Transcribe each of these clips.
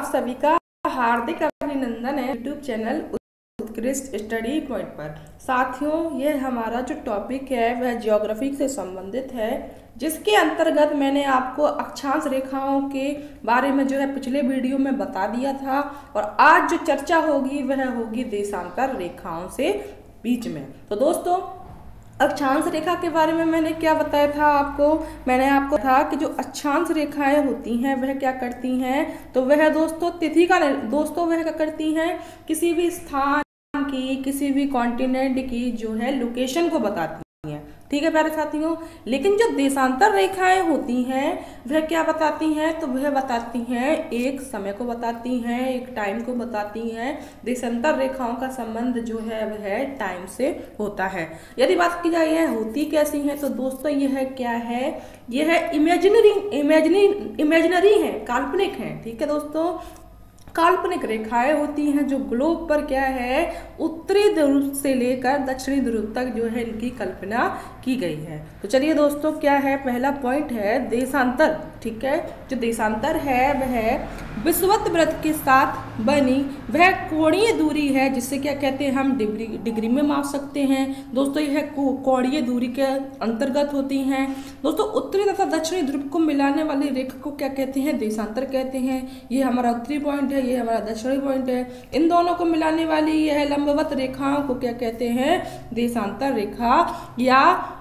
सभी का हार्दिक अभिनंदन है यूट्यूब चैनल उत्कृष्ट स्टडी पॉइंट पर। साथियों, यह हमारा जो टॉपिक है वह ज्योग्राफी से संबंधित है, जिसके अंतर्गत मैंने आपको अक्षांश रेखाओं के बारे में जो है पिछले वीडियो में बता दिया था। और आज जो चर्चा होगी वह होगी देशांतर रेखाओं से बीच में। तो दोस्तों, अक्षांश रेखा के बारे में मैंने क्या बताया था आपको? मैंने आपको था कि जो अक्षांश रेखाएं होती हैं वह क्या करती हैं, तो वह दोस्तों तिथि का वह क्या करती हैं, किसी भी स्थान की, किसी भी कॉन्टिनेंट की जो है लोकेशन को बताती हैं। ठीक है प्यारे साथियों। लेकिन जो देशांतर रेखाएं होती हैं वह क्या बताती हैं, तो वह बताती हैं एक समय को बताती हैं, एक टाइम को बताती हैं। देशांतर रेखाओं का संबंध जो है वह टाइम से होता है। यदि बात की जाए यह होती कैसी है, तो दोस्तों यह क्या है, यह इमेजिनरी है, काल्पनिक है। ठीक है दोस्तों, काल्पनिक रेखाएं होती हैं जो ग्लोब पर क्या है, उत्तरी ध्रुव से लेकर दक्षिणी ध्रुव तक जो है इनकी कल्पना की गई है। तो चलिए दोस्तों, क्या है पहला पॉइंट है देशांतर। ठीक है, जो देशांतर है वह विषुवत वृत्त के साथ बनी वह कोणीय दूरी है, जिससे क्या कहते हैं हम डिग्री में माप सकते हैं। दोस्तों यह कोणीय दूरी के अंतर्गत होती हैं। दोस्तों उत्तरी तथा दक्षिणी ध्रुव को मिलाने वाली रेखा को क्या कहते हैं, देशांतर कहते हैं। ये हमारा उत्तरी पॉइंट है, ये हमारा दक्षिणी पॉइंट है। इन दोनों को मिलाने वाली यह लंबवत रेखाओं को क्या कहते हैं, देशांतर रेखा या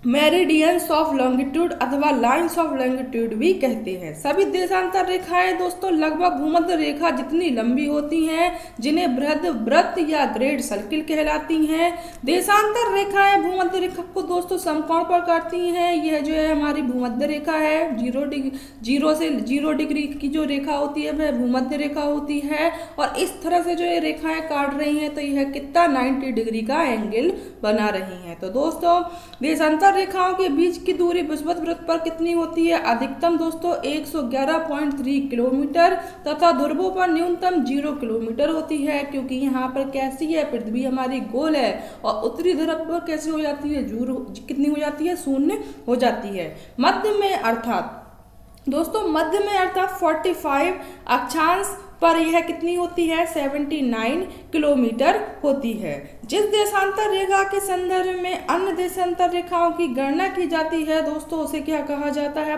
मेरिडियंस ऑफ लॉन्गिट्यूड अथवा लाइन्स ऑफ लॉन्गिट्यूड भी कहते हैं। सभी देशांतर रेखाएं दोस्तों लगभग भूमध्य रेखा जितनी लंबी होती हैं, जिन्हें बृहद वृत्त या ग्रेट सर्किल कहलाती हैं। देशांतर रेखाएं भूमध्य रेखा को दोस्तों समकोण पर काटती हैं। यह जो है हमारी भूमध्य रेखा है, 0 डिग्री की जो रेखा होती है वह भूमध्य रेखा होती है। और इस तरह से जो ये रेखाएं काट रही हैं तो यह कितना 90 डिग्री का एंगल बना रही हैं। तो दोस्तों देशांतर रेखाओं के बीच की दूरी विषुवत वृत्त पर कितनी होती है, अधिकतम दोस्तों 111.3 किलोमीटर तथा ध्रुवों पर न्यूनतम 0 किलोमीटर होती है। क्योंकि यहाँ पर कैसी है, पृथ्वी हमारी गोल है और उत्तरी ध्रुव पर कैसी हो जाती है, कितनी हो जाती है, 0 हो जाती है। मध्य में अर्थात दोस्तों मध्य में अर्थात 45 अक्षांश पर यह कितनी होती है, 79 किलोमीटर होती है। जिस देशांतर रेखा के संदर्भ में अन्य देशांतर रेखाओं की गणना की जाती है दोस्तों उसे क्या कहा जाता है,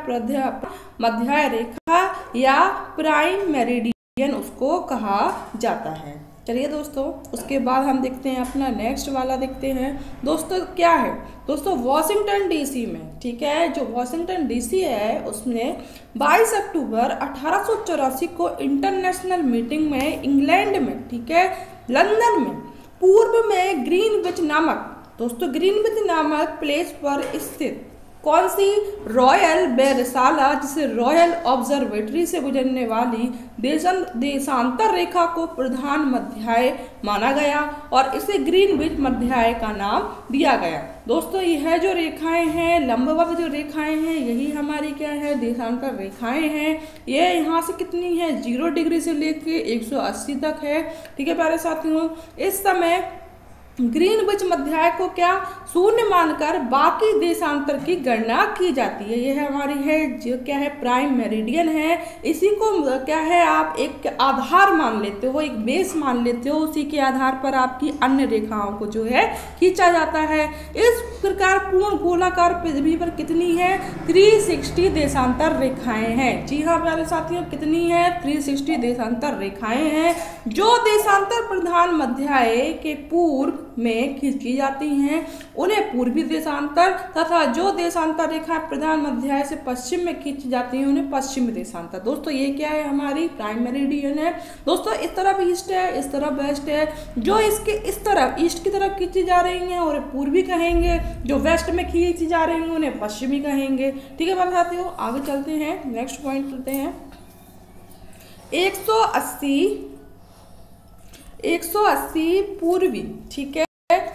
मध्य रेखा या प्राइम मेरिडियन उसको कहा जाता है। चलिए दोस्तों, उसके बाद हम देखते हैं अपना नेक्स्ट वाला देखते हैं। दोस्तों क्या है, दोस्तों वॉशिंगटन डीसी में, ठीक है, जो वॉशिंगटन डीसी है उसमें 22 अक्टूबर 1884 को इंटरनेशनल मीटिंग में इंग्लैंड में, ठीक है, लंदन में पूर्व में ग्रीनविच नामक प्लेस पर स्थित कौन सी रॉयल वेधशाला, जिसे रॉयल ऑब्जर्वेटरी से गुजरने वाली देशांतर रेखा को प्रधान मध्याय माना गया और इसे ग्रीनविच मध्याय का नाम दिया गया। दोस्तों यह जो रेखाएं हैं, लंबवत जो रेखाएं हैं, यही हमारी क्या है, देशांतर रेखाएं हैं। ये यहाँ से कितनी है, 0 डिग्री से लेके 180 तक है। ठीक है प्यारे साथियों, इस समय ग्रीनविच मध्याय को क्या 0 मानकर बाकी देशांतर की गणना की जाती है। यह हमारी है जो क्या है, प्राइम मेरिडियन है। इसी को क्या है, आप एक आधार मान लेते हो, एक बेस मान लेते हो, उसी के आधार पर आपकी अन्य रेखाओं को जो है खींचा जाता है। इस प्रकार पूर्ण गोलाकार पृथ्वी पर कितनी है, 360 देशांतर रेखाएं हैं। जी हाँ प्यारे साथियों, कितनी है, 360 देशांतर रेखाएं हैं, जो देशांतर प्रधान मध्याय के पूर्व में खींची जाती हैं उन्हें पूर्वी देशांतर तथा जो देशांतर रेखा प्रधान मध्याय से पश्चिम में खींची जाती हैं उन्हें पश्चिमी देशांतर। दोस्तों ये क्या है, हमारी प्राइम मेरिडियन है। दोस्तों इस तरफ ईस्ट है, इस तरफ वेस्ट है। जो इसके इस तरफ ईस्ट की तरफ खींची जा रही हैं उन्हें पूर्वी कहेंगे, जो वेस्ट में खींची जा रही हैं उन्हें पश्चिमी कहेंगे। ठीक है बात साथियों, आगे चलते हैं, नेक्स्ट पॉइंट करते हैं। 180 पूर्वी, ठीक है,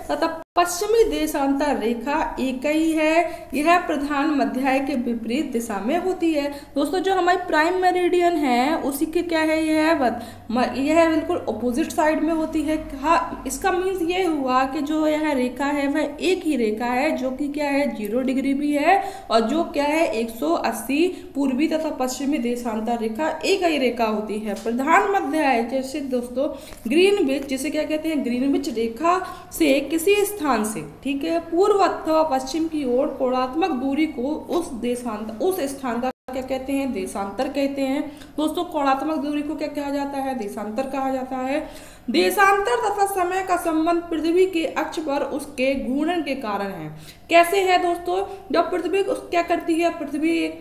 तथा पश्चिमी देशांतर रेखा एक ही है, यह प्रधान मध्य के विपरीत दिशा में होती है। दोस्तों जो हमारी प्राइम मेरिडियन है उसी के क्या है, यह बिल्कुल अपोजिट साइड में होती है। हाँ, इसका मीन्स ये हुआ कि जो यह रेखा है वह एक ही रेखा है जो कि क्या है 0 डिग्री भी है और जो क्या है 180 पूर्वी तथा पश्चिमी देशांतर रेखा एक ही रेखा होती है। प्रधान मध्य है जैसे दोस्तों ग्रीनविच, जिसे क्या कहते हैं ग्रीनविच रेखा से किसी स्थान से, ठीक है, पूर्व अथवा पश्चिम की ओर कोणात्मक दूरी को उस स्थान का क्या कहते हैं, देशांतर कहते हैं। दोस्तों कोणात्मक दूरी को क्या कहा जाता है, देशांतर कहा जाता है। देशांतर तथा समय का संबंध पृथ्वी के अक्ष पर उसके घूर्णन के कारण है। कैसे है दोस्तों, जब पृथ्वी क्या करती है, पृथ्वी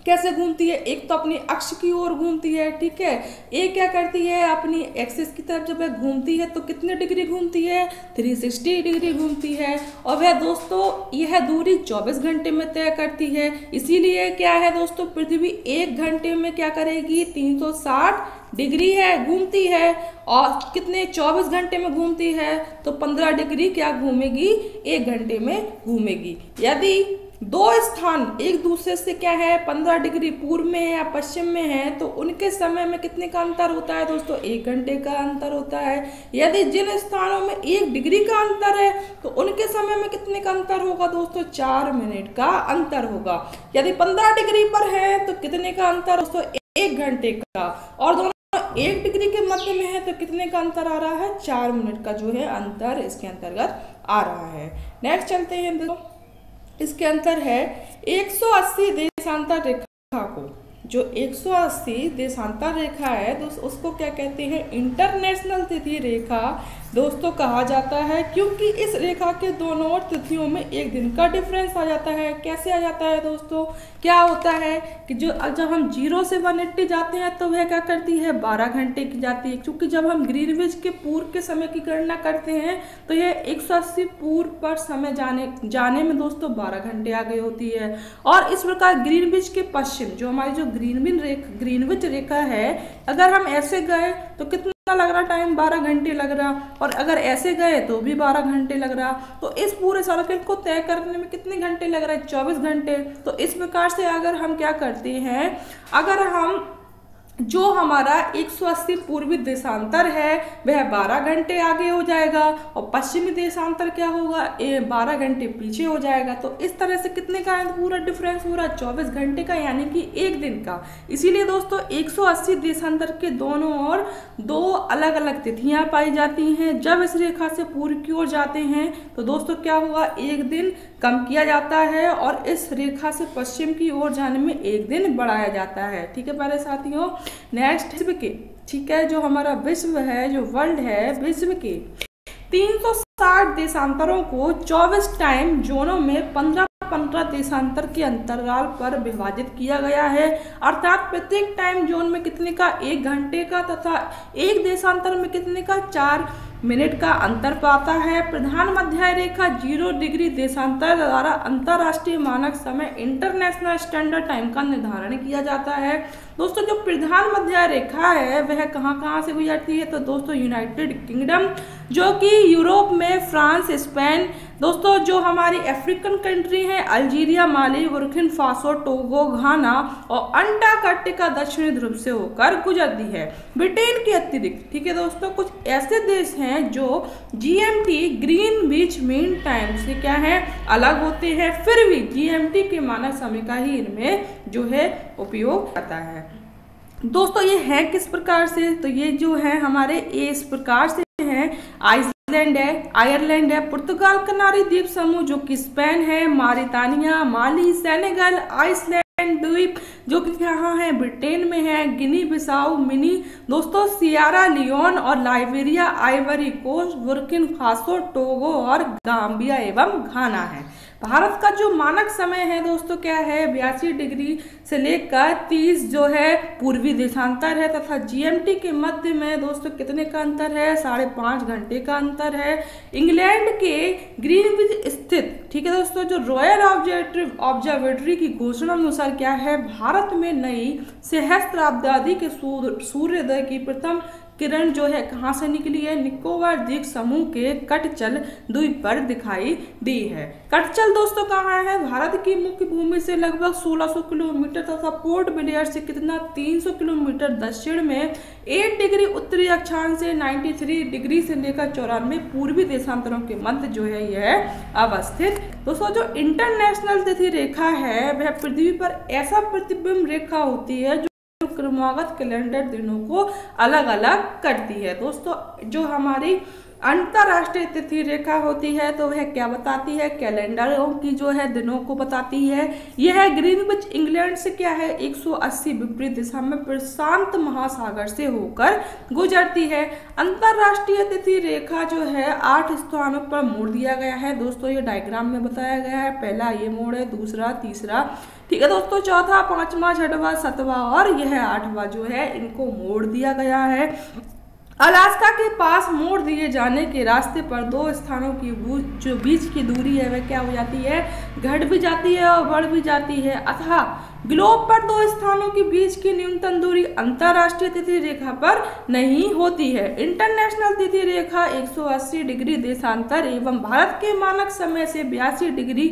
कैसे घूमती है, एक तो अपनी अक्ष की ओर घूमती है, ठीक है, एक क्या करती है अपनी एक्सिस की तरफ जब वह घूमती है तो कितने डिग्री घूमती है, 360 डिग्री घूमती है। और वह दोस्तों यह दूरी 24 घंटे में तय करती है। इसीलिए क्या है दोस्तों, पृथ्वी 1 घंटे में क्या करेगी, 360 डिग्री है घूमती है, और कितने 24 घंटे में घूमती है तो 15 डिग्री क्या घूमेगी, 1 घंटे में घूमेगी। यदि दो स्थान एक दूसरे से क्या है 15 डिग्री पूर्व में है या पश्चिम में है तो उनके समय में कितने का अंतर होता है दोस्तों, 1 घंटे का अंतर होता है। यदि जिन स्थानों में 1 डिग्री का अंतर है तो उनके समय में कितने का अंतर होगा दोस्तों, 4 मिनट का अंतर होगा। यदि 15 डिग्री पर है तो कितने का अंतर दोस्तों, 1 घंटे का, और दोनों 1 डिग्री के मध्य में है तो कितने का अंतर आ रहा है, 4 मिनट का जो है अंतर इसके अंतर्गत आ रहा है। नेक्स्ट चलते हैं, देखो इसके अंतर है 180 देशांतर रेखा को, जो 180 देशांतर रेखा है दोस्तों उसको क्या कहते हैं, इंटरनेशनल तिथि रेखा दोस्तों कहा जाता है, क्योंकि इस रेखा के दोनों ओर तिथियों में 1 दिन का डिफरेंस आ जाता है। कैसे आ जाता है दोस्तों, क्या होता है कि जब हम 0 से 180 जाते हैं तो वह क्या करती है 12 घंटे की जाती है, क्योंकि जब हम ग्रीनविच के पूर्व के समय की गणना करते हैं तो यह 180 पूर्व पर समय जाने में दोस्तों 12 घंटे आगे होती है। और इस प्रकार ग्रीनविच के पश्चिम जो हमारी जो ग्रीनविच रेखा है, अगर हम ऐसे गए तो कितना लग रहा टाइम, 12 घंटे लग रहा, और अगर ऐसे गए तो भी 12 घंटे लग रहा। तो इस पूरे सर्कल को तय करने में कितने घंटे लग रहा है, 24 घंटे। तो इस प्रकार से अगर हम क्या करते हैं, अगर हम जो हमारा 180 पूर्वी देशांतर है वह 12 घंटे आगे हो जाएगा और पश्चिमी देशांतर क्या होगा 12 घंटे पीछे हो जाएगा। तो इस तरह से कितने का पूरा डिफरेंस हो रहा है 24 घंटे का, यानी कि 1 दिन का। इसीलिए दोस्तों 180 देशांतर के दोनों ओर 2 अलग अलग तिथियां पाई जाती हैं। जब इस रेखा से पूर्व की ओर जाते हैं तो दोस्तों क्या होगा 1 दिन कम किया जाता है और इस रेखा से पश्चिम की ओर जाने में 1 दिन बढ़ाया जाता है। ठीक है प्यारे साथियों, नेक्स्ट विश्व के, ठीक है, जो हमारा विश्व है, जो वर्ल्ड है, विश्व के 360 देशांतरों को 24 टाइम जोनों में 15 देशांतर के अंतराल पर विभाजित किया गया है। अर्थात प्रत्येक टाइम जोन में कितने का 1 घंटे का तथा एक देशांतर में कितने का 4 मिनट का अंतर पाता है। प्रधान मध्य रेखा 0 डिग्री देशांतर द्वारा अंतरराष्ट्रीय मानक समय इंटरनेशनल स्टैंडर्ड टाइम का निर्धारण किया जाता है। दोस्तों जो प्रधान मध्य रेखा है वह कहाँ से गुजरती है, तो दोस्तों यूनाइटेड किंगडम, जो कि यूरोप में फ्रांस, स्पेन, दोस्तों जो हमारी अफ्रीकन कंट्री है अल्जीरिया, माली, बुर्किना फासो, टोगो, घाना और अंटार्कटिका दक्षिणी ध्रुव से होकर गुजरती है। ब्रिटेन के अतिरिक्त, ठीक है दोस्तों, कुछ ऐसे देश हैं जो GMT ग्रीनविच मीन टाइम से क्या है अलग होते हैं, फिर भी GMT के मानक समय का ही इनमें जो है उपयोग आता है। दोस्तों ये है किस प्रकार से, तो ये जो है हमारे ये इस प्रकार से है, आइसलैंड है, आयरलैंड है, पुर्तगाल कनारी द्वीप समूह जो कि स्पेन है, मारितानिया, माली, सेनेगल, आइसलैंड द्वीप जो कि यहाँ है ब्रिटेन में है, गिनी बिसाऊ, मिनी, दोस्तों सियारा लियोन और Liberia, Ivory coast, Burkina Faso, Togo और गाम्बिया एवं घाना है। भारत का जो मानक समय है दोस्तों क्या है 82 डिग्री से लेकर 30 जो है पूर्वी देशांतर है, तथा जीएमटी के मध्य में दोस्तों कितने का अंतर है 5.5 घंटे का अंतर है। इंग्लैंड के ग्रीनविच स्थित ठीक है दोस्तों जो रॉयल ऑब्जर्वेटरी की घोषणा अनुसार क्या है भारत में नई सहस्त्राब्दी के सूर्योदय की प्रथम किरण जो है कहाँ से निकली है, निकोबार द्वीप समूह के कटचल द्वीप पर दिखाई दी है। कटचल दोस्तों कहाँ है, भारत की मुख्य भूमि से लगभग 1600 किलोमीटर तथा पोर्ट ब्लेयर से कितना 300 किलोमीटर दक्षिण में 8 डिग्री उत्तरी अक्षांश से 93 डिग्री से लेकर 94 पूर्वी देशांतरों के मध्य जो है यह अवस्थित। दोस्तों जो इंटरनेशनल तिथि रेखा है वह पृथ्वी पर ऐसा प्रतिबिंब रेखा होती है जो क्रमागत कैलेंडर दिनों को अलग अलग करती है। दोस्तों जो हमारी अंतरराष्ट्रीय तिथि रेखा होती है तो वह क्या बताती है, कैलेंडरों की जो है दिनों को बताती है। यह ग्रीनविच इंग्लैंड से क्या है 180 विपरीत दिशा में प्रशांत महासागर से होकर गुजरती है। अंतरराष्ट्रीय तिथि रेखा जो है 8 स्थानों पर मोड़ दिया गया है। दोस्तों ये डायग्राम में बताया गया है, पहला ये मोड़ है, दूसरा, तीसरा, ठीक है दोस्तों, चौथा, पांचवा, छठवां, सातवां और यह 8वां जो है इनको मोड़ दिया गया है। अलास्का के पास मोड़ दिए जाने के रास्ते पर 2 स्थानों की जो बीच की दूरी है वह क्या हो जाती है, घट भी जाती है और बढ़ भी जाती है। अतः ग्लोब पर 2 स्थानों के बीच की न्यूनतम दूरी अंतरराष्ट्रीय तिथि रेखा पर नहीं होती है। इंटरनेशनल तिथि रेखा 180 डिग्री देशांतर एवं भारत के मानक समय से 82 डिग्री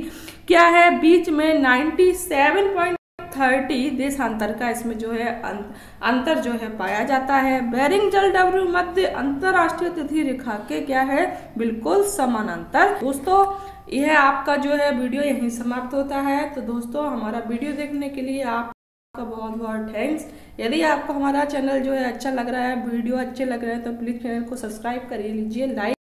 क्या है बीच में 97.30 देशांतर का इसमें जो है अंतर जो है पाया जाता है। बेरिंग जल डब्ल्यू मध्य अंतरराष्ट्रीय तिथि रेखा के क्या है बिल्कुल समानांतर। दोस्तों यह आपका जो है वीडियो यहीं समाप्त होता है। तो दोस्तों हमारा वीडियो देखने के लिए आपका बहुत बहुत थैंक्स। यदि आपको हमारा चैनल जो है अच्छा लग रहा है, वीडियो अच्छे लग रहे हैं तो प्लीज़ चैनल को सब्सक्राइब कर लीजिए, लाइक